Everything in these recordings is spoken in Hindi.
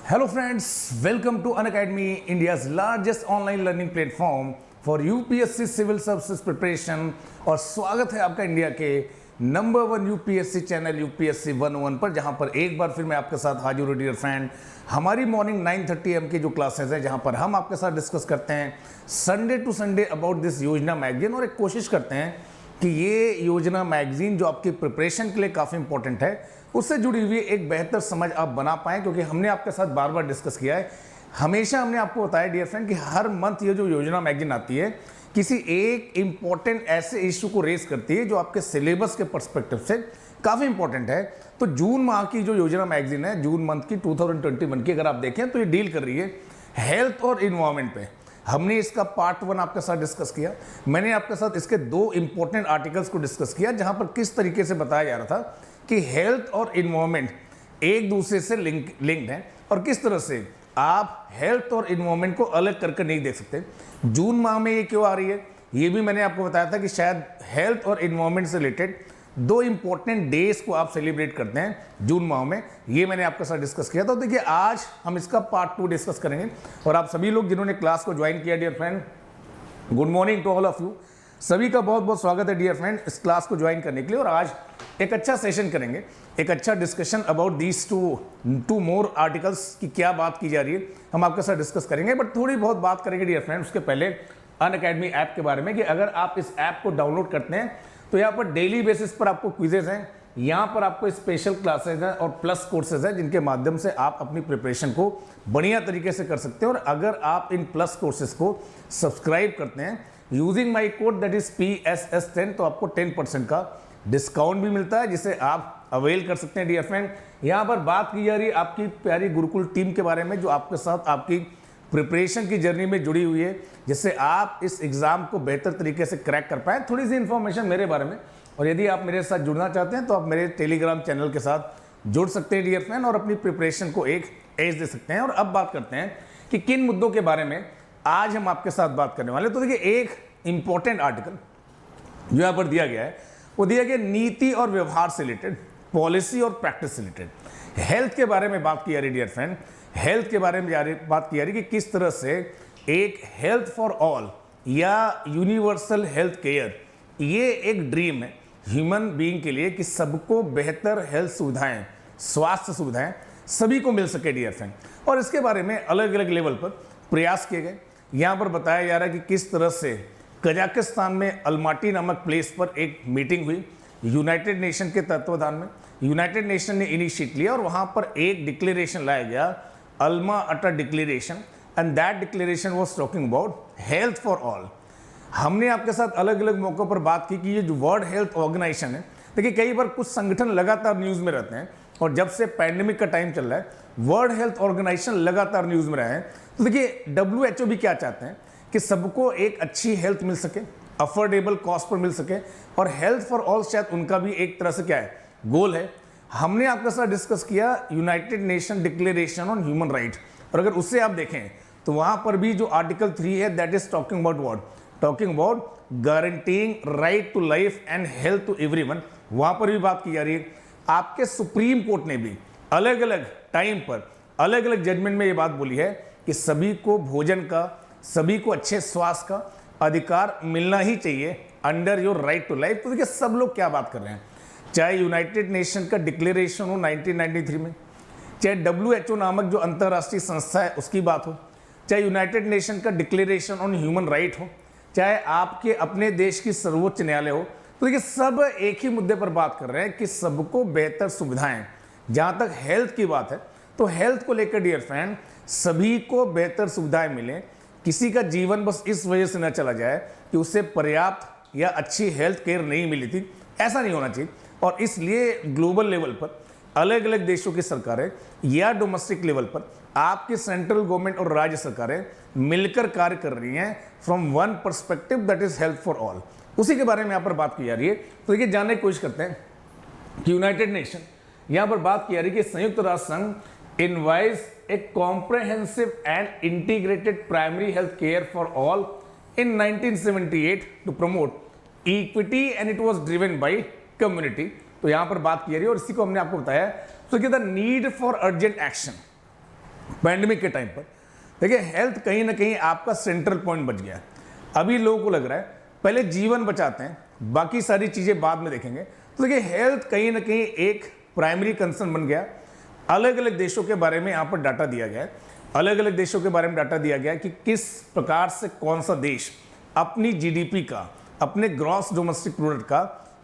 Hello friends, welcome to Unacademy, India's largest online learning platform for UPSC civil services preparation. और स्वागत है आपका इंडिया के नंबर 1 यूपीएससी चैनल यूपीएससी 101 पर, जहां पर एक बार फिर मैं आपके साथ हाजिर हूँ डियर फ्रेंड। हमारी मॉर्निंग 9:30 AM की जो क्लासेस है, जहां पर हम आपके साथ डिस्कस करते हैं Sunday to Sunday about this Yojana magazine, और एक कोशिश करते हैं कि ये योजना मैगजीन जो आपकी प्रिपरेशन के लिए काफ़ी इंपॉर्टेंट है, उससे जुड़ी हुई एक बेहतर समझ आप बना पाएँ। क्योंकि हमने आपके साथ बार बार डिस्कस किया है, हमेशा हमने आपको बताया डियर फ्रेंड कि हर मंथ ये जो योजना मैगजीन आती है किसी एक इम्पॉर्टेंट ऐसे इशू को रेस करती है जो आपके सिलेबस के पर्सपेक्टिव से काफ़ी इंपॉर्टेंट है। तो जून माह की जो योजना मैगजीन है, जून मंथ की 2021 की अगर आप देखें तो ये डील कर रही है हेल्थ और इन्वायरमेंट पे। हमने इसका पार्ट 1 आपके साथ डिस्कस किया। मैंने आपके साथ इसके 2 इंपॉर्टेंट आर्टिकल्स को डिस्कस किया, जहां पर किस तरीके से बताया जा रहा था कि हेल्थ और इन्वायरमेंट एक दूसरे से लिंक्ड हैं और किस तरह से आप हेल्थ और इन्वायरमेंट को अलग करके नहीं देख सकते। जून माह में ये क्यों आ रही है, ये भी मैंने आपको बताया था कि शायद हेल्थ और इन्वायरमेंट से रिलेटेड 2 इंपॉर्टेंट डेज को आप सेलिब्रेट करते हैं जून माह में। ये मैंने आपके साथ डिस्कस किया था। तो देखिए, आज हम इसका पार्ट 2 डिस्कस करेंगे। और आप सभी लोग जिन्होंने क्लास को ज्वाइन किया dear friend, good morning to all of you. सभी का बहुत बहुत स्वागत है डियर फ्रेंड इस क्लास को ज्वाइन करने के लिए। और आज एक अच्छा सेशन करेंगे, एक अच्छा discussion about these two more articles की क्या बात की जा रही है, हम आपके साथ डिस्कस करेंगे। बट थोड़ी बहुत बात करेंगे डियर फ्रेंड उसके पहले अनअकैडमी ऐप के बारे में, कि अगर आप इस ऐप को डाउनलोड करते हैं तो यहाँ पर डेली बेसिस पर आपको क्विजेज हैं, यहाँ पर आपको स्पेशल क्लासेज हैं और प्लस कोर्सेज हैं, जिनके माध्यम से आप अपनी प्रिपरेशन को बढ़िया तरीके से कर सकते हैं। और अगर आप इन प्लस कोर्सेज को सब्सक्राइब करते हैं using my code that is PSS10, तो आपको 10% का डिस्काउंट भी मिलता है, जिसे आप अवेल कर सकते हैं डियर फ्रेंड। यहाँ पर बात की जा रही है आपकी प्यारी गुरुकुल टीम के बारे में, जो आपके साथ आपकी प्रिपरेशन की जर्नी में जुड़ी हुई है, जिससे आप इस एग्ज़ाम को बेहतर तरीके से क्रैक कर पाएँ। थोड़ी सी इन्फॉर्मेशन मेरे बारे में, और यदि आप मेरे साथ जुड़ना चाहते हैं तो आप मेरे टेलीग्राम चैनल के साथ जुड़ सकते हैं डियर फ्रेंड, और अपनी प्रिपरेशन को एक एज दे सकते हैं। और अब बात करते हैं कि किन मुद्दों के बारे में आज हम आपके साथ बात करने वाले हैं। तो देखिए, एक इंपॉर्टेंट आर्टिकल जो यहाँ पर दिया गया है, वो दिया गया नीति और व्यवहार से रिलेटेड, पॉलिसी और प्रैक्टिस से रिलेटेड। हेल्थ के बारे में बात की जा रही है डियर फ्रेंड, हेल्थ के बारे में बात की जा रही है कि किस तरह से एक हेल्थ फॉर ऑल या यूनिवर्सल हेल्थ केयर, ये एक ड्रीम है ह्यूमन बीइंग के लिए कि सबको बेहतर हेल्थ सुविधाएं, स्वास्थ्य सुविधाएं सभी को मिल सके डियर फ्रेंड। और इसके बारे में अलग अलग लेवल पर प्रयास किए गए। यहाँ पर बताया जा रहा है कि किस तरह से कजाकिस्तान में अल्माटी नामक प्लेस पर एक मीटिंग हुई यूनाइटेड नेशन के तत्वाधान में। यूनाइटेड नेशन ने इनिशिएट लिया और वहाँ पर एक डिक्लेरेशन लाया गया, अल्मा अटा declaration, and that declaration was talking about health for all. हमने आपके साथ अलग अलग मौक़ों पर बात की कि ये जो वर्ल्ड हेल्थ ऑर्गेनाइजेशन है, देखिए कई बार कुछ संगठन लगातार न्यूज़ में रहते हैं, और जब से पैंडेमिक का टाइम चल रहा है वर्ल्ड हेल्थ ऑर्गेनाइजेशन लगातार न्यूज़ में रहे हैं। तो देखिए, WHO भी क्या चाहते हैं कि सबको एक अच्छी हेल्थ मिल सके, अफोर्डेबल कॉस्ट पर मिल सके, और हेल्थ फॉर ऑल शायद उनका भी एक तरह से क्या है, गोल है। हमने आपके साथ डिस्कस किया United nation declaration on human right, और अगर उससे आप देखें तो वहाँ पर भी जो आर्टिकल 3 है, that is talking about what, talking about guaranteeing right to life and health to everyone. वहाँ पर भी बात की जा रही है। आपके सुप्रीम कोर्ट ने भी अलग अलग टाइम पर अलग अलग जजमेंट में ये बात बोली है कि सभी को भोजन का, सभी को अच्छे स्वास्थ्य का अधिकार मिलना ही चाहिए under your right to life. तो देखिए, सब लोग क्या बात कर रहे हैं, चाहे यूनाइटेड नेशन का डिक्लेरेशन हो 1993 में, चाहे WHO नामक जो अंतर्राष्ट्रीय संस्था है उसकी बात हो, चाहे यूनाइटेड नेशन का डिक्लेरेशन ऑन ह्यूमन राइट हो, चाहे आपके अपने देश की सर्वोच्च न्यायालय हो। तो देखिए, सब एक ही मुद्दे पर बात कर रहे हैं कि सबको बेहतर सुविधाएं। जहाँ तक हेल्थ की बात है, तो हेल्थ को लेकर डियर फ्रेंड सभी को बेहतर सुविधाएं मिलें। किसी का जीवन बस इस वजह से न चला जाए कि उसे पर्याप्त या अच्छी हेल्थ केयर नहीं मिली थी, ऐसा नहीं होना चाहिए। और इसलिए ग्लोबल लेवल पर अलग अलग देशों की सरकारें या डोमेस्टिक लेवल पर आपकी सेंट्रल गवर्नमेंट और राज्य सरकारें मिलकर कार्य कर रही हैं from one perspective, that is health for all. उसी के बारे में यहाँ पर बात की जा रही है। तो देखिए, जानने की कोशिश करते हैं कि यूनाइटेड नेशन, यहाँ पर बात की जा रही है कि संयुक्त राष्ट्र संघ envisage a comprehensive and integrated primary health care for all in 1978 to promote equity and it was driven by community. तो यहां पर बात की जा रही है, और इसी को हमने आपको बताया। तो the need for urgent action pandemic के टाइम पर देखिए हेल्थ कहीं ना कहीं आपका सेंट्रल पॉइंट बच गया है। अभी लोगों को लग रहा है पहले जीवन बचाते हैं, बाकी सारी चीज़ें बाद में देखेंगे। तो देखिए हेल्थ कहीं ना कहीं एक प्राइमरी कंसर्न बन गया। अलग अलग देशों के बारे में यहाँ पर डाटा दिया गया है, अलग अलग देशों के बारे में डाटा दिया गया है कि किस प्रकार से कौन सा देश अपनी जीडीपी का, अपने ग्रॉस डोमेस्टिक प्रोडक्ट का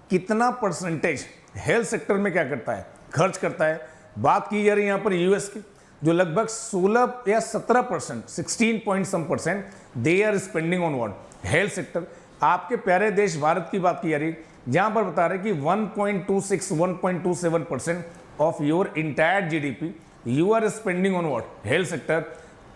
कितना परसेंटेज हेल्थ सेक्टर में क्या करता है, खर्च करता है। बात की जा रही है यहाँ पर यूएस की, जो लगभग 16 या 17%, 16 point sum percent they are spending on what, health sector. आपके प्यारे देश भारत की बात की जा रही, जहां पर बता रहे कि 1.26 1.27% of your entire GDP you are spending on what, health sector.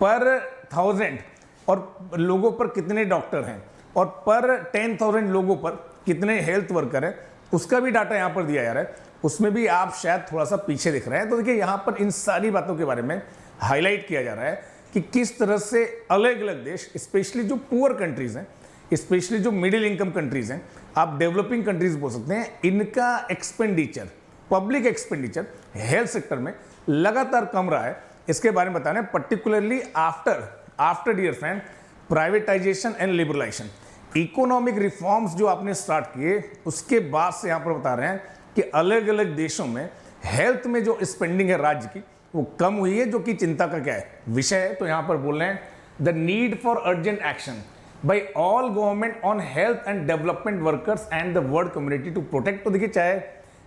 पर 1000 और लोगों पर कितने डॉक्टर हैं और पर 10,000 लोगों पर कितने हेल्थ वर्कर हैं, उसका भी डाटा यहाँ पर दिया जा रहा है। उसमें भी आप शायद थोड़ा सा पीछे दिख रहे हैं। तो देखिए यहाँ पर इन सारी बातों के बारे में हाईलाइट किया जा रहा है कि किस तरह से अलग अलग देश, स्पेशली जो पुअर कंट्रीज हैं, स्पेशली जो मिडिल इनकम कंट्रीज हैं, आप डेवलपिंग कंट्रीज बोल सकते हैं, इनका expenditure, public expenditure health sector में लगातार कम रहा है। इसके बारे में बताना है, particularly after dear friend privatisation and liberalisation, economic reforms जो आपने स्टार्ट किए, उसके बाद से यहाँ पर बता रहे हैं कि अलग अलग देशों में हेल्थ में जो स्पेंडिंग है राज्य की वो कम हुई है, जो कि चिंता का क्या है, विषय है। तो यहाँ पर बोल रहे हैं the need for urgent action by all government on health and development workers and the world community to protect. तो देखिए चाहे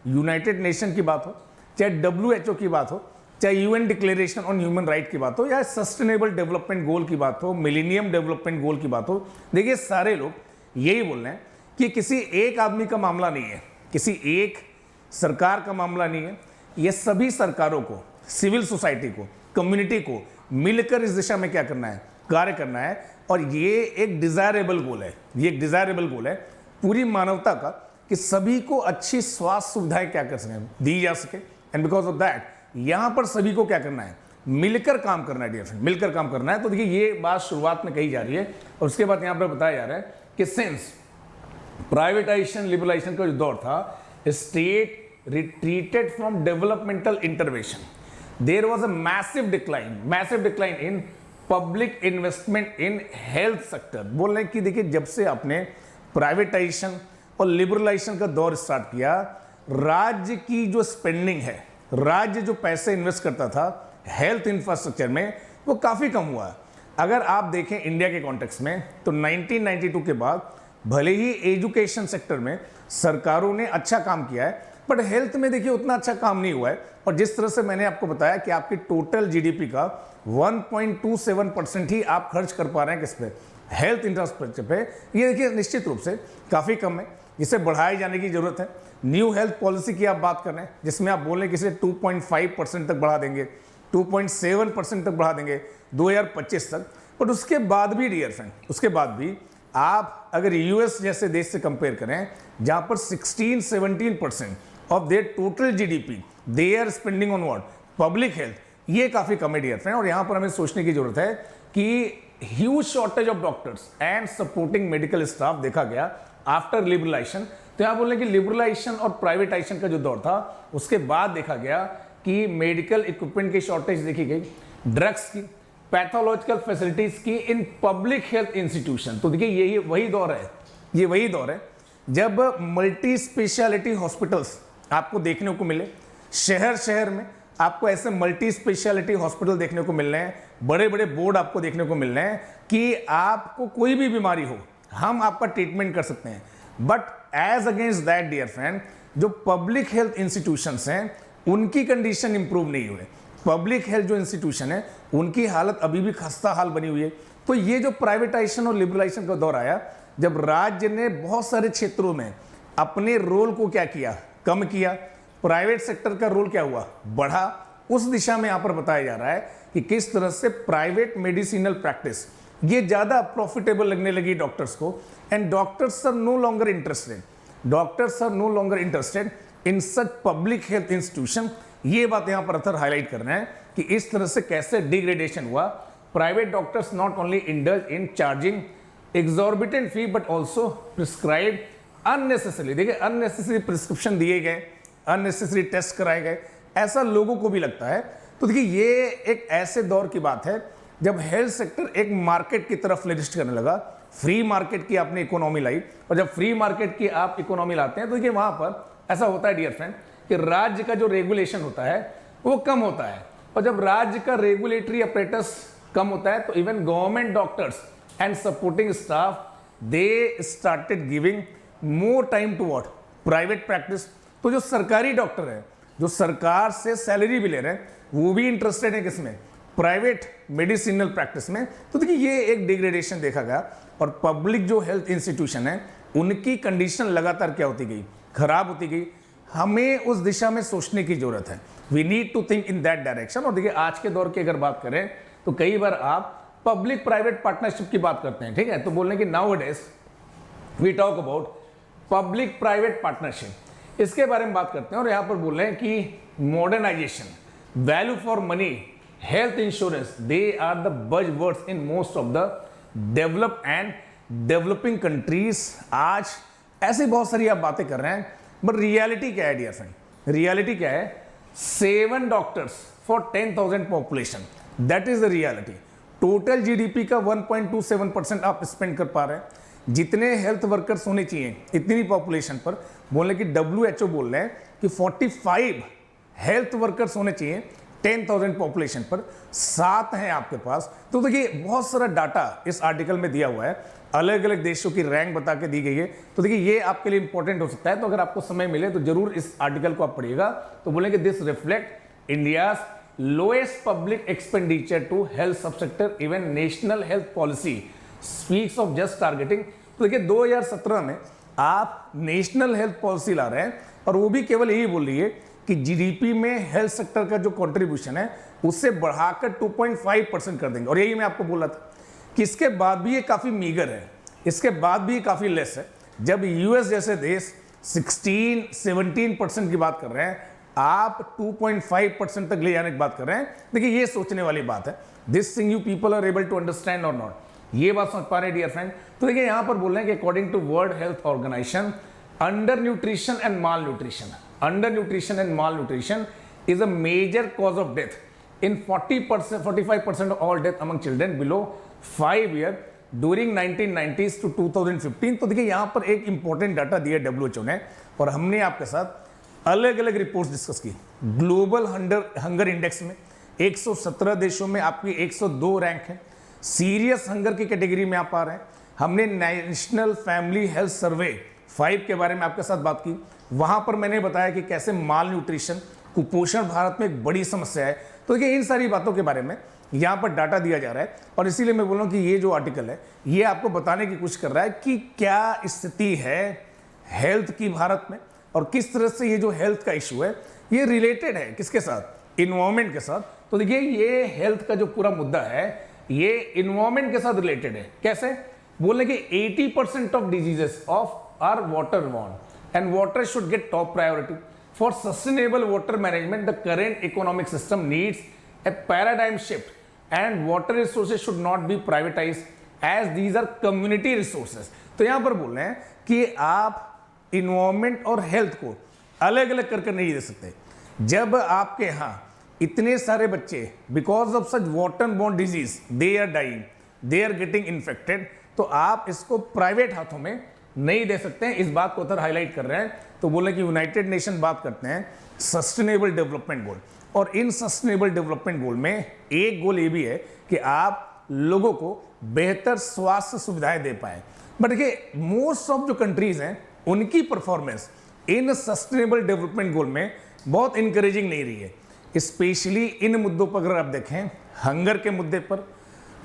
यूनाइटेड नेशन की बात हो, चाहे WHO की बात हो, चाहे UN declaration on human right की बात हो, या सस्टेनेबल डेवलपमेंट गोल की बात हो, मिलेनियम डेवलपमेंट गोल की बात हो, देखिए सारे लोग यही बोल रहे हैं कि किसी एक आदमी का मामला नहीं है, किसी एक सरकार का मामला नहीं है, ये सभी सरकारों को, सिविल सोसाइटी को, कम्युनिटी को मिलकर इस दिशा में क्या करना है, कार्य करना है। और ये एक डिजायरेबल गोल है, ये एक डिजायरेबल गोल है पूरी मानवता का कि सभी को अच्छी स्वास्थ्य सुविधाएं क्या कर सकें, दी जा सके। एंड बिकॉज ऑफ दैट यहां पर सभी को क्या करना है, मिलकर काम करना है डियर फ्रेंड, मिलकर काम करना है। तो देखिए ये बात शुरुआत में कही जा रही है और उसके बाद यहां पर बताया जा रहा है कि सिंस प्राइवेटाइजेशन लिबरलाइजेशन का जो दौर था, state retreated from developmental intervention, there was a massive decline in public investment in health sector. बोल रहे हैं कि देखिए जब से आपने प्राइवेटाइजेशन और लिबरलाइजेशन का दौर स्टार्ट किया, राज्य की जो स्पेंडिंग है, राज्य जो पैसे इन्वेस्ट करता था हेल्थ इंफ्रास्ट्रक्चर में, वो काफी कम हुआ है। अगर आप देखें इंडिया के कॉन्टेक्स्ट में तो 1992 के बाद भले ही एजुकेशन सेक्टर में सरकारों ने अच्छा काम किया है, बट हेल्थ में देखिए उतना अच्छा काम नहीं हुआ है। और जिस तरह से मैंने आपको बताया कि आपकी टोटल जीडीपी का 1.27% ही आप खर्च कर पा रहे हैं किस पे, हेल्थ इंफ्रास्ट्रक्चर पे, ये देखिए निश्चित रूप से काफ़ी कम है, इसे बढ़ाए जाने की जरूरत है। न्यू हेल्थ पॉलिसी की आप बात कर रहे हैं जिसमें आप बोल रहे हैं कि इसे 2.5% तक बढ़ा देंगे, 2.7% तक बढ़ा देंगे 2025 तक। बट उसके बाद भी डियर फ्रेंड, उसके बाद भी आप अगर यूएस जैसे देश से कंपेयर करें जहां पर 16-17% of their total GDP they are spending on what, public health, ये काफी कम है डियर फ्रेंड। और यहां पर हमें सोचने की जरूरत है कि huge shortage of doctors and supporting medical staff देखा गया आफ्टर लिबरलाइजेशन। तो यहां बोल रहे हैं कि लिबरलाइजेशन और प्राइवेटाइजेशन का जो दौर था उसके बाद देखा गया कि मेडिकल इक्विपमेंट की शॉर्टेज देखी गई, ड्रग्स की, पैथोलॉजिकल फैसिलिटीज की इन पब्लिक हेल्थ इंस्टीट्यूशन। तो देखिए यही वही दौर है, ये वही दौर है जब मल्टी स्पेशलिटी हॉस्पिटल्स आपको देखने को मिले, शहर शहर में आपको ऐसे मल्टी स्पेशलिटी हॉस्पिटल देखने को मिल रहे हैं, बड़े बड़े बोर्ड आपको देखने को मिल रहे हैं कि आपको कोई भी बीमारी हो हम आपका ट्रीटमेंट कर सकते हैं। But as against that dear friend, जो पब्लिक हेल्थ इंस्टीट्यूशंस हैं उनकी कंडीशन इंप्रूव नहीं हुए। पब्लिक हेल्थ जो इंस्टीट्यूशन है उनकी हालत अभी भी खस्ता हाल बनी हुई है। तो ये जो प्राइवेटाइजेशन और लिबरलाइजेशन का दौर आया, जब राज्य ने बहुत सारे क्षेत्रों में अपने रोल को क्या किया, कम किया, प्राइवेट सेक्टर का रोल क्या हुआ, बढ़ा, उस दिशा में यहां पर बताया जा रहा है कि किस तरह से प्राइवेट मेडिसिनल प्रैक्टिस ये ज्यादा प्रॉफिटेबल लगने लगी डॉक्टर्स को। And doctors are no longer interested in such public health institution. ये बात यहां पर अथर हाईलाइट कर रहे हैं कि इस तरह से कैसे डिग्रेडेशन हुआ। Private doctors not only indulge in charging exorbitant fee but also prescribe unnecessary, देखिए अननेसेसरी प्रिस्क्रिप्शन दिए गए, अननेसेसरी टेस्ट कराए गए। ऐसा लोगों को भी लगता है तो देखिए ये एक ऐसे दौर की बात है जब हेल्थ सेक्टर एक मार्केट की तरफ फ्लरिश करने लगा। फ्री मार्केट की आपने इकोनॉमी लाई, और जब फ्री मार्केट की आप इकोनॉमी लाते हैं तो देखिए वहां पर ऐसा होता है डियर फ्रेंड कि राज्य का जो रेगुलेशन होता है वो कम होता है, और जब राज्य का रेगुलेटरी अपरेटस कम होता है तो even government doctors and supporting staff they started giving more time to what private practice. तो जो सरकारी डॉक्टर है, जो सरकार से सैलरी भी ले रहे हैं, वो भी इंटरेस्टेड है किसमें, प्राइवेट मेडिसिनल प्रैक्टिस में। तो देखिए ये एक डिग्रेडेशन देखा गया, और पब्लिक जो हेल्थ इंस्टीट्यूशन है उनकी कंडीशन लगातार क्या होती गई, खराब होती गई। हमें उस दिशा में सोचने की जरूरत है, we need to think in that direction. और देखिए आज के दौर की अगर बात करें तो कई बार आप पब्लिक प्राइवेट पार्टनरशिप की बात करते हैं, ठीक है, तो बोलने की nowadays we talk about public private partnership, इसके बारे में बात करते हैं। और यहां पर बोल रहे हैं कि modernisation, value for money, health insurance, they are the buzzwords in most of the develop and developing countries. आज ऐसी बहुत सारी आप बातें कर रहे हैं, बट रियलिटी क्या है डियर फ्रेंड, रियलिटी क्या है, 7 doctors for 10,000 population, that is the reality. Total GDP का 1.27% आप स्पेंड कर पा रहे हैं। जितने हेल्थ वर्कर्स होने चाहिए इतनी पॉपुलेशन पर, बोलने की WHO बोल रहे हैं कि 45 हेल्थ वर्कर्स होने चाहिए 10,000 पॉपुलेशन पर, 7 हैं आपके पास। तो देखिए बहुत सारा डाटा इस आर्टिकल में दिया हुआ है, अलग अलग देशों की रैंक बता के दी गई है। तो देखिए ये आपके लिए इंपॉर्टेंट हो सकता है, तो अगर आपको समय मिले तो जरूर इस आर्टिकल को आप पढ़िएगा। तो बोलेंगे this reflect India's lowest public expenditure to health sub sector, even national health policy speaks of just targeting. तो देखिए 2017 में आप नेशनल हेल्थ पॉलिसी ला रहे हैं, और वो भी केवल यही बोल रही है कि जीडीपी में हेल्थ सेक्टर का जो कंट्रीब्यूशन है उससे बढ़ाकर 2.5% कर देंगे। और यही मैं आपको बोला था कि इसके बाद भी ये काफी मीगर है, इसके बाद भी ये काफी लेस है। जब यूएस जैसे देश 16-17% की बात कर रहे हैं, आप 2.5% तक ले जाने की बात कर रहे हैं। देखिए ये सोचने वाली बात है। This thing you people are able to understand और नॉट, ये बात समझ पा रहे हैं डियर फ्रेंड। तो देखिए यहां पर बोल रहे हैं कि according to World Health Organization, undernutrition and malnutrition, undernutrition and malnutrition is a major cause of death in 45% of all death among children below 5 year during 1990s to 2015। तो देखिए यहां पर एक इंपॉर्टेंट डाटा दिया WHO ने, और हमने आपके साथ अलग अलग रिपोर्ट्स डिस्कस की। ग्लोबल हंगर इंडेक्स में 117 देशों में आपकी 102 रैंक है। सीरियस हंगर की कैटेगरी में आप आ रहे हैं। हमने नेशनल फैमिली हेल्थ सर्वे 5 के बारे में आपके साथ बात की, वहां पर मैंने बताया कि कैसे माल न्यूट्रिशन, कुपोषण भारत में एक बड़ी समस्या है। तो देखिए इन सारी बातों के बारे में यहाँ पर डाटा दिया जा रहा है, और इसीलिए मैं बोल रहा हूँ कि ये जो आर्टिकल है ये आपको बताने की कोशिश कर रहा है कि क्या स्थिति है हेल्थ की भारत में, और किस तरह से ये जो हेल्थ का इशू है ये रिलेटेड है किसके साथ, इन्वायरमेंट के साथ। तो देखिए ये हेल्थ का जो पूरा मुद्दा है ये इन्वायरमेंट के साथ रिलेटेड है। कैसे, बोलने कि 80% of diseases of are water borne, and water should get top priority for sustainable water management. The current economic system needs a paradigm shift, and water resources should not be privatised as these are community resources. तो यहां पर बोल रहे हैं कि आप इन्वायरमेंट और हेल्थ को अलग अलग करके नहीं दे सकते। जब आपके यहां इतने सारे बच्चे because of such water borne disease they are dying, they are getting infected, तो आप इसको प्राइवेट हाथों में नहीं दे सकते हैं। इस बात को उधर हाईलाइट कर रहे हैं। तो बोले कि यूनाइटेड नेशन बात करते हैं सस्टेनेबल डेवलपमेंट गोल, और इन सस्टेनेबल डेवलपमेंट गोल में एक गोल ये भी है कि आप लोगों को बेहतर स्वास्थ्य सुविधाएं दे पाए। बट देखिए मोस्ट ऑफ जो कंट्रीज हैं उनकी परफॉर्मेंस इन सस्टेनेबल डेवलपमेंट गोल में बहुत इंकरेजिंग नहीं रही है। स्पेशली इन मुद्दों पर अगर आप देखें, हंगर के मुद्दे पर,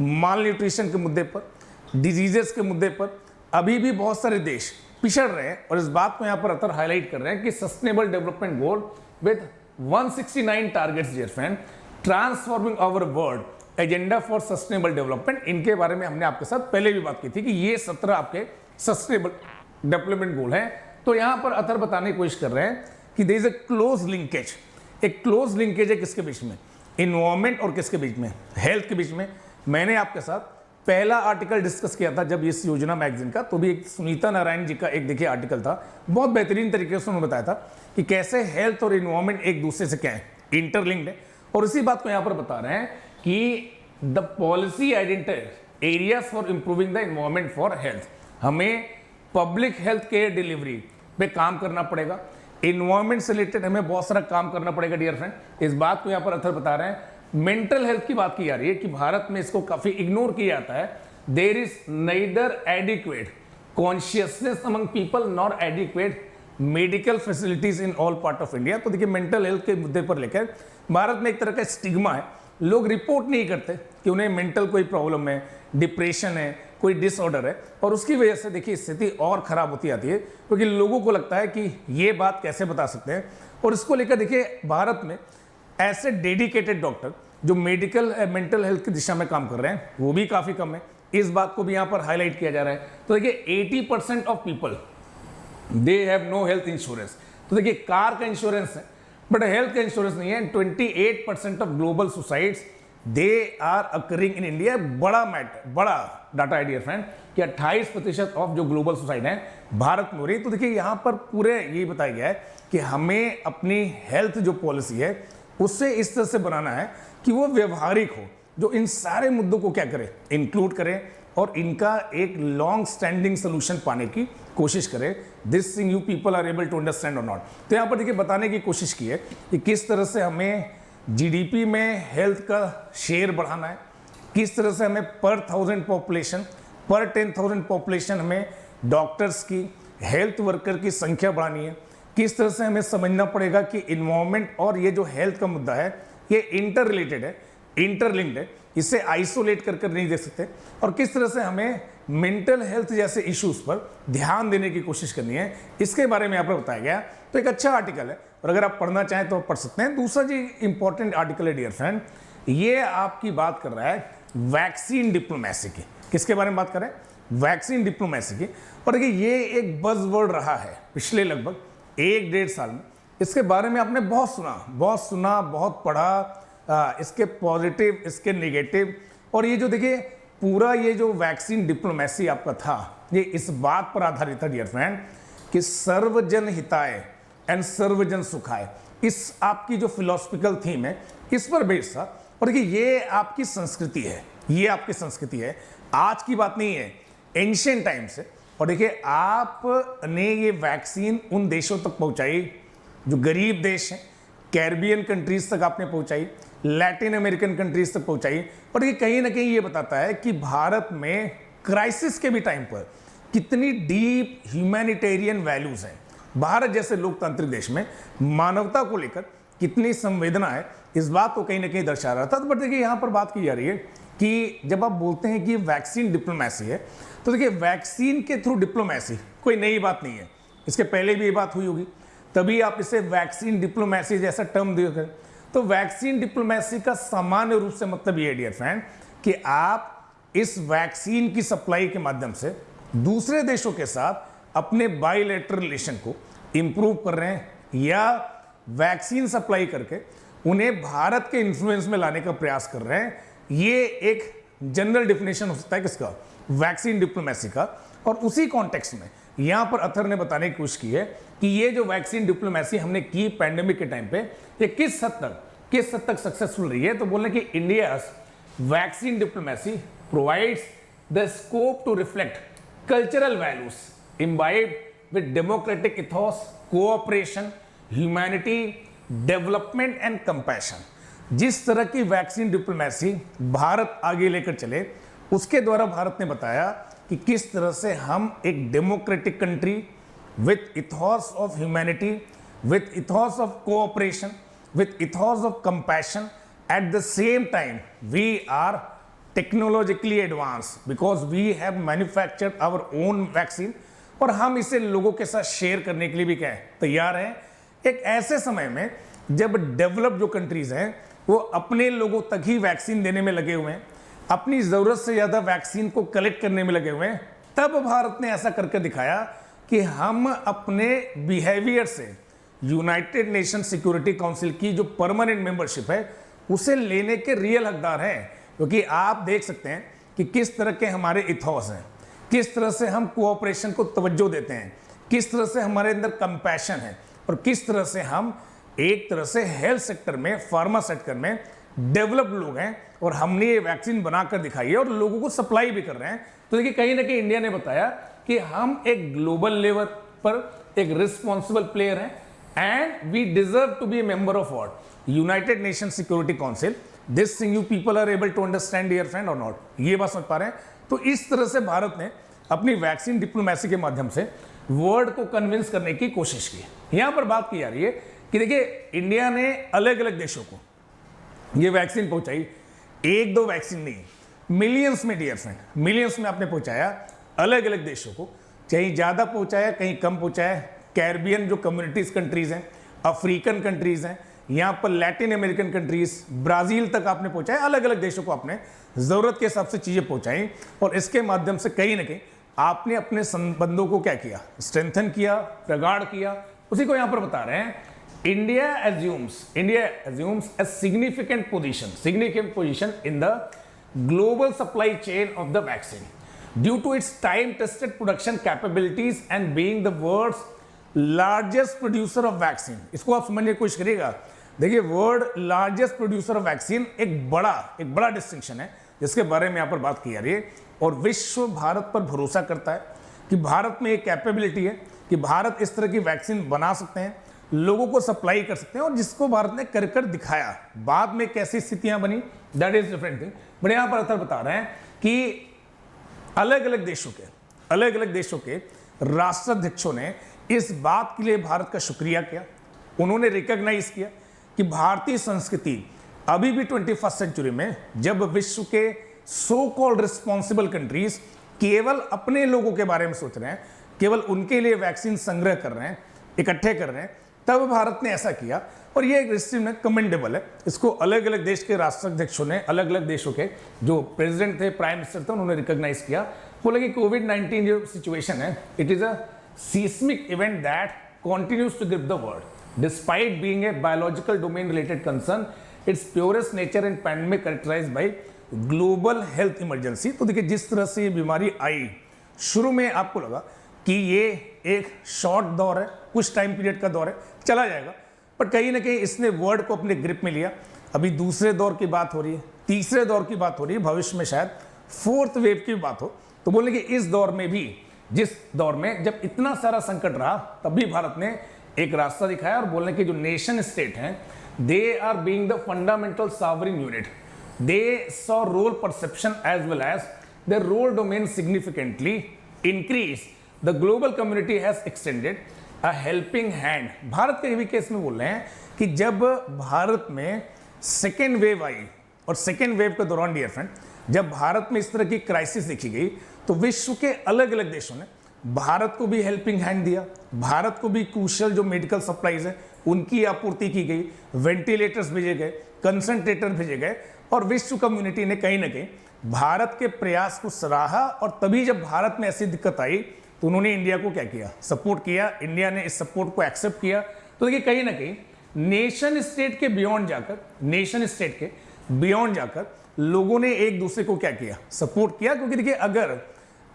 माल न्यूट्रिशन के मुद्दे पर, डिजीजेस के मुद्दे पर, अभी भी बहुत सारे देश पिछड़ रहे हैं। और इस बात को यहाँ पर अतर हाईलाइट कर रहे हैं कि sustainable development goal with 169 targets dear friend, transforming our world agenda for sustainable development, इनके बारे में हमने आपके साथ पहले भी बात की थी कि ये 17 आपके सस्टेनेबल डेवलपमेंट गोल हैं। तो यहां पर अतर बताने की कोशिश कर रहे हैं कि there is a close linkage, एक क्लोज लिंकेज है किसके बीच में, इन्वायरमेंट और किसके बीच में, हेल्थ के बीच में। मैंने आपके साथ पहला आर्टिकल डिस्कस किया था जब इस योजना मैगजीन का, तो भी एक सुनीता नारायण जी का एक देखिए आर्टिकल था, बहुत बेहतरीन तरीके से उन्होंने बताया था कि कैसे हेल्थ और इन्वायरमेंट एक दूसरे से क्या है, इंटरलिंक्ड है। और इसी बात को यहां पर बता रहे हैं कि the policy identified areas for improving the environment for health. हमें पब्लिक हेल्थ केयर डिलीवरी पे काम करना पड़ेगा, एनवायरमेंट से रिलेटेड हमें बहुत सारा काम करना पड़ेगा डियर फ्रेंड। इस बात को यहाँ पर अथर बता रहे हैं। मेंटल हेल्थ की बात की जा रही है कि भारत में इसको काफी इग्नोर किया जाता है। There is neither adequate consciousness among people nor adequate medical facilities in all part of India. तो देखिए मेंटल हेल्थ के मुद्दे पर लेकर भारत में एक तरह का स्टिग्मा है, लोग रिपोर्ट नहीं करते कि उन्हें मेंटल कोई प्रॉब्लम है, डिप्रेशन है, कोई डिसऑर्डर है, और उसकी वजह से देखिए स्थिति और खराब होती आती है, क्योंकि लोगों को लगता है कि ये बात कैसे बता सकते हैं। और इसको लेकर देखिए भारत में ऐसे डेडिकेटेड डॉक्टर जो मेडिकल मेंटल हेल्थ की दिशा में काम कर रहे हैं वो भी काफ़ी कम है। इस बात को भी यहाँ पर हाईलाइट किया जा रहा है। तो देखिए 80% of people they have no health insurance. तो देखिए कार का इंश्योरेंस है बट हेल्थ का इंश्योरेंस नहीं है। 28% of global suicides they are occurring in India. बड़ा डाटा है डियर फ्रेंड कि 28% ऑफ जो ग्लोबल सुसाइड है भारत में हो रही है। तो देखिए यहाँ पर पूरे यही बताया गया है कि हमें अपनी हेल्थ जो पॉलिसी है उससे इस तरह से बनाना है कि वो व्यवहारिक हो, जो इन सारे मुद्दों को क्या करे, इंक्लूड करें और इनका एक लॉन्ग स्टैंडिंग सोल्यूशन पाने की कोशिश करें। This thing you people are able to understand और नॉट। तो यहाँ पर देखिए बताने की कोशिश की है कि किस तरह से हमें जीडीपी में हेल्थ का शेयर बढ़ाना है, किस तरह से हमें पर 1000 पॉपुलेशन, पर 10,000 पॉपुलेशन हमें डॉक्टर्स की, हेल्थ वर्कर की संख्या बढ़ानी है, किस तरह से हमें समझना पड़ेगा कि इन्वायरमेंट और ये जो हेल्थ का मुद्दा है ये इंटर रिलेटेड है, इंटरलिंक्ड है, इसे आइसोलेट कर नहीं देख सकते, और किस तरह से हमें मेंटल हेल्थ जैसे इश्यूज पर ध्यान देने की कोशिश करनी है, इसके बारे में यहाँ पर बताया गया। तो एक अच्छा आर्टिकल है और अगर आप पढ़ना चाहें तो पढ़ सकते हैं। दूसरा जी इंपॉर्टेंट आर्टिकल है डियर फ्रेंड, ये आपकी बात कर रहा है वैक्सीन डिप्लोमेसी की। किसके बारे में बात करें? वैक्सीन डिप्लोमेसी की। और देखिए ये एक बज़वर्ड रहा है पिछले लगभग 1-1.5 साल में। इसके बारे में आपने बहुत सुना, बहुत पढ़ा, इसके पॉजिटिव, इसके नेगेटिव। और ये जो देखिए पूरा ये जो वैक्सीन डिप्लोमेसी आपका था ये इस बात पर आधारित था डियर फ्रेंड कि सर्वजन हिताय एंड सर्वजन सुखाय, इस आपकी जो फिलोसफिकल थीम है इस पर बेस्ड था। और देखिए ये आपकी संस्कृति है, ये आपकी संस्कृति है, आज की बात नहीं है, एंशिएंट टाइम से। और देखिए आपने ये वैक्सीन उन देशों तक पहुंचाई जो गरीब देश हैं, कैरिबियन कंट्रीज तक आपने पहुंचाई, लैटिन अमेरिकन कंट्रीज तक पहुंचाई। और ये कहीं ना कहीं ये बताता है कि भारत में क्राइसिस के भी टाइम पर कितनी डीप ह्यूमैनिटेरियन वैल्यूज हैं। भारत जैसे लोकतांत्रिक देश में मानवता को लेकर कितनी संवेदना है, इस बात को कहीं ना कहीं दर्शा रहा था। तो बट देखिए यहाँ पर बात की जा रही है कि जब आप बोलते हैं कि वैक्सीन डिप्लोमेसी है, तो देखिए वैक्सीन के थ्रू डिप्लोमेसी कोई नई बात नहीं है, इसके पहले भी ये बात हुई होगी, तभी आप इसे वैक्सीन डिप्लोमेसी जैसा टर्म दिए। तो वैक्सीन डिप्लोमेसी का सामान्य रूप से मतलब ये है डियर फ्रेंड कि आप इस वैक्सीन की सप्लाई के माध्यम से दूसरे देशों के साथ अपने बायलैटरल रिलेशन को इंप्रूव कर रहे हैं, या वैक्सीन सप्लाई करके उन्हें भारत के इन्फ्लुएंस में लाने का प्रयास कर रहे हैं। ये एक जनरल डेफिनेशन हो सकता है किसका? वैक्सीन डिप्लोमेसी का। और उसी कॉन्टेक्स्ट में यहाँ पर अथर ने बताने की कोशिश की है कि ये जो वैक्सीन डिप्लोमेसी हमने की पैंडेमिक के टाइम पे, ये किस हद तक सक्सेसफुल रही है। तो बोलने कि India vaccine diplomacy provides the scope to reflect cultural values imbibed with democratic ethos, cooperation, humanity, development and compassion. जिस तरह की वैक्सीन डिप्लोमेसी भारत आगे लेकर चले, उसके द्वारा भारत ने बताया कि किस तरह से हम एक democratic country with ethos of humanity, with ethos of cooperation, with ethos of compassion, at the same time we are technologically advance because we have manufactured our own vaccine. और हम इसे लोगों के साथ शेयर करने के लिए भी क्या है, तैयार हैं। एक ऐसे समय में जब डेवलप जो कंट्रीज हैं वो अपने लोगों तक ही वैक्सीन देने में लगे हुए हैं, अपनी ज़रूरत से ज़्यादा वैक्सीन को कलेक्ट करने में लगे हुए हैं, तब भारत ने ऐसा करके दिखाया कि हम अपने बिहेवियर से यूनाइटेड नेशन सिक्योरिटी काउंसिल की जो परमानेंट मेंबरशिप है उसे लेने के रियल हकदार हैं। क्योंकि आप देख सकते हैं कि किस तरह के हमारे इथॉस हैं, किस तरह से हम कोऑपरेशन को तवज्जो देते हैं, किस तरह से हमारे अंदर कंपैशन है, और किस तरह से हम एक तरह से हेल्थ सेक्टर में, फार्मा सेक्टर में डेवलप्ड लोग हैं और हमने ये वैक्सीन बनाकर दिखाई है और लोगों को सप्लाई भी कर रहे हैं। तो देखिए कहीं ना कहीं इंडिया ने बताया कि हम एक ग्लोबल लेवल पर एक रिस्पॉन्सिबल प्लेयर हैं and we deserve to be a member of what United Nation Security Council. This thing you people are able to understand dear friend और नॉट, ये बात समझ पा रहे हैं। तो इस तरह से भारत ने अपनी वैक्सीन डिप्लोमेसी के माध्यम से वर्ल्ड को कन्विंस करने की कोशिश की। यहां पर बात की जा रही है कि देखिए इंडिया ने अलग अलग देशों को ये वैक्सीन पहुंचाई, एक दो वैक्सीन नहीं, मिलियंस में डियर फ्रेंड, मिलियंस में आपने पहुंचाया अलग अलग देशों को, कहीं ज़्यादा पहुंचाया कहीं कम पहुंचाया। कैरिबियन जो कम्युनिटीज कंट्रीज हैं, अफ्रीकन कंट्रीज हैं, यहाँ पर लैटिन अमेरिकन कंट्रीज, ब्राज़ील तक आपने पहुंचाया, अलग अलग देशों को आपने ज़रूरत के हिसाब से चीज़ें पहुंचाई और इसके माध्यम से कहीं ना कहीं आपने अपने संबंधों को क्या किया, स्ट्रेंथन किया, प्रगाढ़ किया। उसी को यहाँ पर बता रहे हैं India assumes a significant position in the global supply chain of the vaccine due to its time-tested production capabilities and being the world's largest producer of vaccine। इसको आप समझने की कोशिश करिएगा। देखिए world largest producer of vaccine एक बड़ा डिस्टिंक्शन है जिसके बारे में यहाँ पर बात की जा रही है और विश्व भारत पर भरोसा करता है कि भारत में एक कैपेबिलिटी है कि भारत इस तरह की वैक्सीन बना सकते हैं, लोगों को सप्लाई कर सकते हैं और जिसको भारत ने कर कर दिखाया। बाद में कैसी स्थितियां बनी that is different thing, but यहां पर अर्थर बता रहे हैं कि अलग अलग देशों के राष्ट्राध्यक्षों ने इस बात के लिए भारत का शुक्रिया किया। उन्होंने रिकॉग्नाइज किया कि भारतीय संस्कृति अभी भी 21वीं सेंचुरी में, जब विश्व के सो कॉल्ड रिस्पॉन्सिबल कंट्रीज केवल अपने लोगों के बारे में सोच रहे हैं, केवल उनके लिए वैक्सीन संग्रह कर रहे हैं, इकट्ठे कर रहे हैं, तब भारत ने ऐसा किया और ये एक दृष्टि में कमेंडेबल है। इसको अलग अलग देश के राष्ट्राध्यक्षों ने, अलग अलग देशों के जो प्रेसिडेंट थे, प्राइम मिनिस्टर थे, उन्होंने रिकॉग्नाइज किया। बोला कि कोविड-19 जो सिचुएशन है, it is a seismic event that continues to grip the world despite being a biological domain related concern, its purest nature and pandemic characterised by global health emergency. तो देखिए जिस तरह से ये बीमारी आई, शुरू में आपको लगा कि ये एक शॉर्ट दौर है, कुछ टाइम पीरियड का दौर है, चला जाएगा, पर कहीं ना कहीं इसने वर्ल्ड को अपने ग्रिप में लिया। अभी दूसरे दौर की बात हो रही है, तीसरे दौर की बात हो रही है, भविष्य में शायद फोर्थ वेव की बात हो। तो बोले कि इस दौर में भी, जिस दौर में जब इतना सारा संकट रहा, तब भी भारत ने एक रास्ता दिखाया और बोलने कि जो नेशन स्टेट हैं, they are being the fundamental sovereign unit, they saw role perception as well as their role domain significantly increase, the global community has extended a helping hand. Bharat के भी केस में बोल रहे हैं कि जब भारत में सेकेंड वेव आई और सेकेंड वेव के दौरान डियर फ्रेंड, जब भारत में इस तरह की क्राइसिस देखी गई, तो विश्व के अलग अलग देशों ने भारत को भी हेल्पिंग हैंड दिया, भारत को भी क्रूशियल जो मेडिकल सप्लाईज है उनकी आपूर्ति की गई, वेंटिलेटर्स भेजे गए, कंसंट्रेटर भेजे गए और विश्व कम्युनिटी ने कहीं ना कहीं भारत के प्रयास को सराहा। और तभी जब भारत में ऐसी दिक्कत आई तो उन्होंने इंडिया को क्या किया, सपोर्ट किया। इंडिया ने इस सपोर्ट को एक्सेप्ट किया। तो देखिए कहीं ना कहीं नेशन स्टेट के बियॉन्ड जाकर लोगों ने एक दूसरे को क्या किया, सपोर्ट किया। क्योंकि देखिए अगर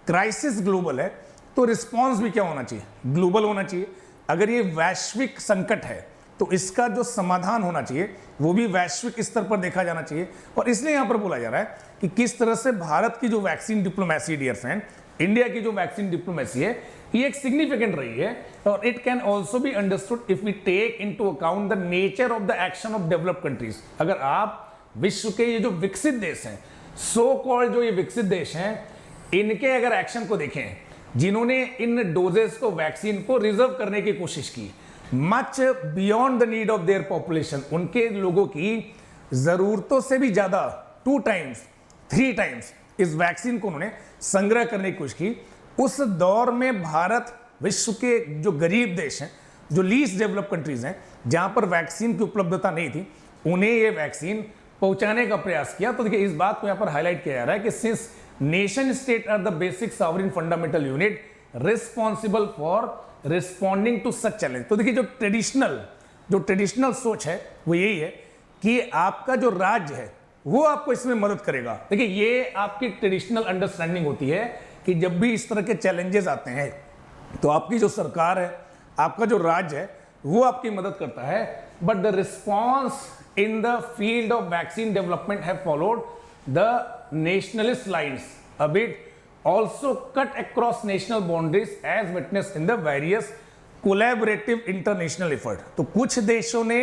क्राइसिस ग्लोबल है तो रिस्पॉन्स भी क्या होना चाहिए, ग्लोबल होना चाहिए। अगर ये वैश्विक संकट है तो इसका जो समाधान होना चाहिए वो भी वैश्विक स्तर पर देखा जाना चाहिए। और इसलिए यहां पर बोला जा रहा है कि किस तरह से भारत की जो vaccine diplomacy dear friend, India की जो वैक्सीन डिप्लोमेसी है, ये एक सिग्निफिकेंट रही है। और it can also be understood if we take into account the nature of the action of developed countries. अगर आप विश्व के ये जो विकसित देश हैं, सो कॉल्ड जो ये विकसित देश हैं, इनके अगर एक्शन को देखें, जिन्होंने इन डोजेस को, वैक्सीन को रिजर्व करने की कोशिश की, much beyond the need of their population, उनके लोगों की जरूरतों से भी ज्यादा 2 टाइम्स 3 टाइम्स इस वैक्सीन को उन्होंने संग्रह करने की कोशिश की। उस दौर में भारत विश्व के जो गरीब देश हैं, जो लीस्ट डेवलप कंट्रीज हैं, जहां पर वैक्सीन की उपलब्धता नहीं थी, उन्हें ये वैक्सीन पहुंचाने का प्रयास किया। तो देखिए इस बात को यहां पर हाईलाइट किया जा रहा है कि since nation state are the basic sovereign fundamental unit responsible for responding to such challenge. तो देखिए जो ट्रेडिशनल सोच है वो यही है कि आपका जो राज्य है वो आपको इसमें मदद करेगा। देखिए ये आपकी ट्रेडिशनल अंडरस्टैंडिंग होती है कि जब भी इस तरह के चैलेंजेस आते हैं तो आपकी जो सरकार है, आपका जो राज्य है, वो आपकी मदद करता है। but the response in the field of vaccine development have followed the nationalist lines a bit, also cut across national boundaries as witnessed in the various collaborative international effort. तो कुछ देशों ने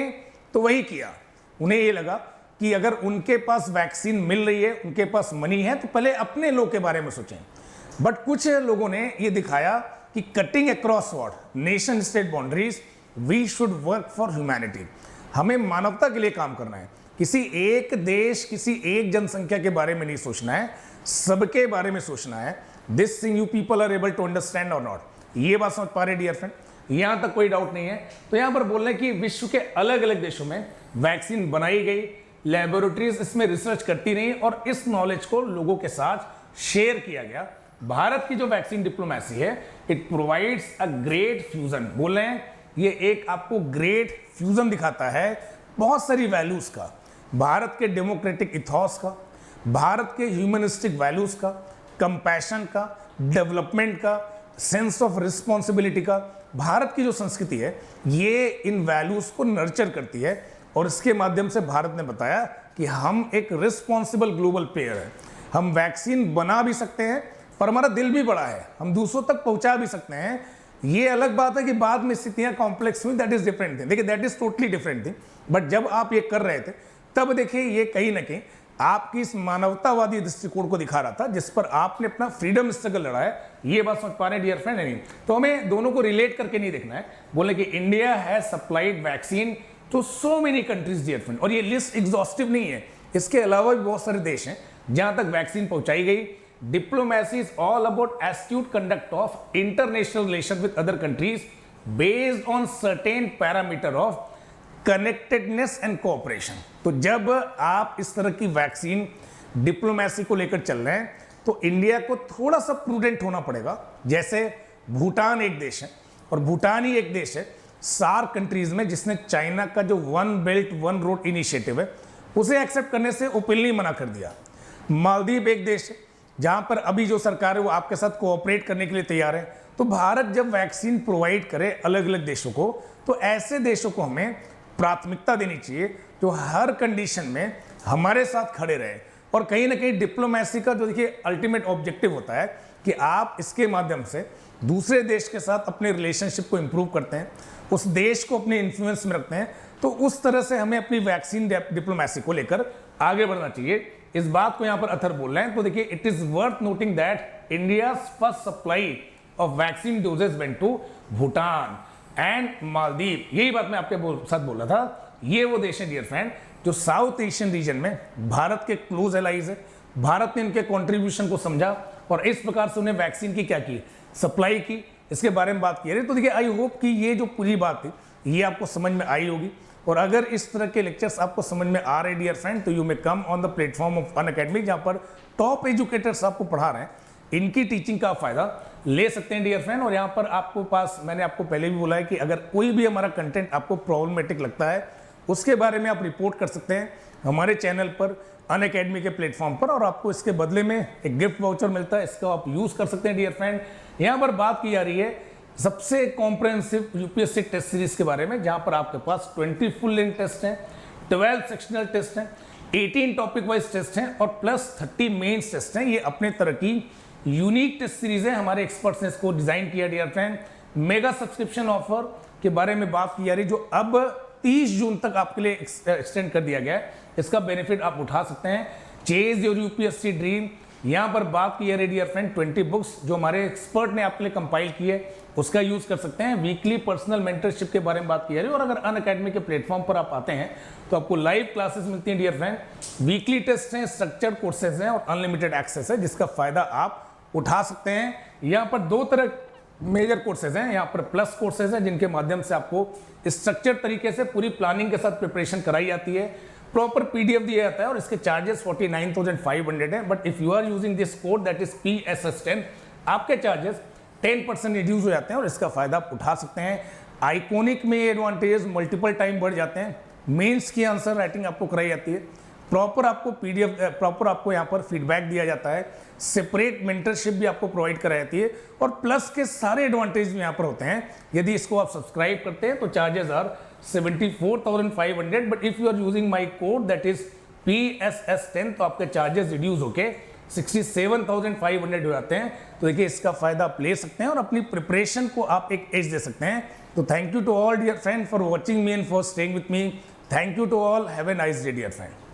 तो वही किया, उन्हें ये लगा कि अगर उनके पास वैक्सीन मिल रही है, उनके पास मनी है, तो पहले अपने लोग के बारे में सोचें. बट कुछ लोगों ने ये दिखाया कि cutting across what nation state boundaries we should work for humanity. हमें मानवता के लिए काम करना है. किसी एक देश, किसी एक जनसंख्या के बारे में नहीं सोचना है, सबके बारे में सोचना है. This thing you people are able to understand और नॉट. ये बात समझ पा रहे डियर फ्रेंड? यहां तक कोई डाउट नहीं है. तो यहां पर बोल रहे हैं कि विश्व के अलग अलग देशों में वैक्सीन बनाई गई, लैबोरेटरीज इसमें रिसर्च करती रही और इस नॉलेज को लोगों के साथ शेयर किया गया. भारत की जो वैक्सीन डिप्लोमेसी है, it provides a great fusion. बोल रहे हैं ये एक आपको ग्रेट फ्यूजन दिखाता है बहुत सारी वैल्यूज का, भारत के डेमोक्रेटिक इथॉस का, भारत के ह्यूमनिस्टिक वैल्यूज का, कंपैशन का, डेवलपमेंट का, सेंस ऑफ रिस्पॉन्सिबिलिटी का. भारत की जो संस्कृति है ये इन वैल्यूज को नर्चर करती है और इसके माध्यम से भारत ने बताया कि हम एक रिस्पॉन्सिबल ग्लोबल प्लेयर है. हम वैक्सीन बना भी सकते हैं पर हमारा दिल भी बड़ा है, हम दूसरों तक पहुंचा भी सकते हैं. ये अलग बात है कि बाद में स्थितियां कॉम्प्लेक्स हुई, दैट इज डिफरेंट थिंग. देखिए that is totally different thing. But जब आप ये कर रहे थे तब देखिए ये कहीं ना कहीं आपकी इस मानवतावादी दृष्टिकोण को दिखा रहा था जिस पर आपने अपना फ्रीडम स्ट्रगल लड़ा है. ये बात समझ पा रहे हैं डियर फ्रेंड? नहीं तो हमें दोनों को रिलेट करके नहीं देखना है. बोले कि India has supplied vaccine to so many countries dear friend. और ये लिस्ट एग्जॉस्टिव नहीं है, इसके अलावा भी बहुत सारे देश हैं जहां तक वैक्सीन पहुंचाई गई. Diplomacy is all about astute conduct of international relations with other countries based on certain parameter of connectedness and cooperation. तो जब आप इस तरह की वैक्सीन डिप्लोमेसी को लेकर चल रहे हैं तो इंडिया को थोड़ा सा प्रूडेंट होना पड़ेगा. जैसे भूटान एक देश है और भूटान ही एक देश है सार्क कंट्रीज में जिसने चाइना का जो one belt one road initiative है उसे एक्सेप्ट करने से ओपनली मना कर दिया. मालदीव एक देश है जहां पर अभी जो सरकार है वो आपके साथ कोऑपरेट करने के लिए तैयार है. तो भारत जब वैक्सीन प्रोवाइड करे अलग अलग देशों को तो ऐसे देशों को हमें प्राथमिकता देनी चाहिए जो हर कंडीशन में हमारे साथ खड़े रहे. और कहीं ना कहीं डिप्लोमेसी का जो देखिए अल्टीमेट ऑब्जेक्टिव होता है कि आप इसके माध्यम से दूसरे देश के साथ अपने रिलेशनशिप को इंप्रूव करते हैं, उस देश को अपने इन्फ्लुएंस में रखते हैं. तो उस तरह से हमें अपनी वैक्सीन डिप्लोमेसी को लेकर आगे बढ़ना चाहिए. इस बात को यहां पर अथर बोल रहे हैं. तो देखिए it is worth noting that India's first supply of vaccine doses went to Bhutan and Maldives. यही बात मैं आपके साथ बोल रहा था. ये वो देश है डियर फ्रेंड जो साउथ एशियन रीजन में भारत के क्लोज एलाइज है. भारत ने उनके कॉन्ट्रीब्यूशन को समझा और इस प्रकार से उन्हें वैक्सीन की क्या की, सप्लाई की. इसके बारे में बात की है. तो देखिए आई होप कि ये जो पूरी बात थी ये आपको समझ में आई होगी. और अगर इस तरह के लेक्चर्स आपको समझ में आ रहे हैं डियर फ्रेंड तो you may come on the platform of Unacademy जहां पर टॉप एजुकेटर्स आपको पढ़ा रहे हैं. इनकी टीचिंग का फायदा ले सकते हैं डियर फ्रेंड. और यहाँ पर आपको पास मैंने आपको पहले भी बोला है कि अगर कोई भी हमारा कंटेंट आपको प्रॉब्लमेटिक लगता है उसके बारे में आप रिपोर्ट कर सकते हैं हमारे चैनल पर अनअकैडमी के प्लेटफॉर्म पर और आपको इसके बदले में एक गिफ्ट वाउचर मिलता है. इसका आप यूज़ कर सकते हैं डियर फ्रेंड. यहाँ पर बात की जा रही है सबसे कॉम्प्रिहेंसिव यूपीएससी टेस्ट सीरीज के बारे में जहां पर आपके पास 20 फुल लेंथ टेस्ट हैं, 12 सेक्शनल टेस्ट हैं, 18 टॉपिक वाइज टेस्ट हैं और प्लस 30 मेंस टेस्ट हैं. ये अपने तरह की यूनिक टेस्ट सीरीज है. हमारे एक्सपर्ट्स ने इसको डिजाइन किया dear friend. Mega subscription offer के बारे में बात की जा रही जो अब 30 जून तक आपके लिए एक्सटेंड कर दिया गया है. इसका बेनिफिट आप उठा सकते हैं. Chase your UPSC dream. यहां पर बात की जा रही डियर फ्रेंड 20 बुक्स जो हमारे एक्सपर्ट ने आपके लिए कंपाइल की है उसका यूज कर सकते हैं. वीकली पर्सनल मेंटरशिप के बारे में बात की जा रही है. और अगर अनअकैडमी के प्लेटफॉर्म पर आप आते हैं तो आपको लाइव क्लासेस मिलती हैं डियर फ्रेंड. वीकली टेस्ट हैं, स्ट्रक्चर्ड कोर्सेज हैं और अनलिमिटेड एक्सेस है जिसका फायदा आप उठा सकते हैं. यहाँ पर दो तरह मेजर कोर्सेज हैं. यहाँ पर प्लस कोर्सेज हैं जिनके माध्यम से आपको स्ट्रक्चर्ड तरीके से पूरी प्लानिंग के साथ प्रिपरेशन कराई जाती है. प्रॉपर पीडीएफ दिया जाता है और इसके चार्जेस 49,500 है. But if you are using this code that is PSS10 आपके चार्जेस 10% रिड्यूस हो जाते हैं और इसका फायदा आप उठा सकते हैं. आइकॉनिक में एडवांटेज मल्टीपल टाइम बढ़ जाते हैं. मेंस की आंसर राइटिंग आपको कराई जाती है. प्रॉपर आपको पीडीएफ प्रॉपर आपको यहाँ पर फीडबैक दिया जाता है. सेपरेट मेंटरशिप भी आपको प्रोवाइड कराई जाती है और प्लस के सारे एडवांटेज भी यहाँ पर होते हैं. यदि इसको आप सब्सक्राइब करते हैं तो charges are 74,500, but if you are using my code that is PSS10 तो आपके चार्जेस रिड्यूस होके 67,500 हो जाते हैं। तो देखिए इसका फायदा आप ले सकते हैं और अपनी प्रिपरेशन को आप एक एज दे सकते हैं। तो thank you to all dear friend for watching me and for staying with me. Thank you to all, have a nice day dear friend.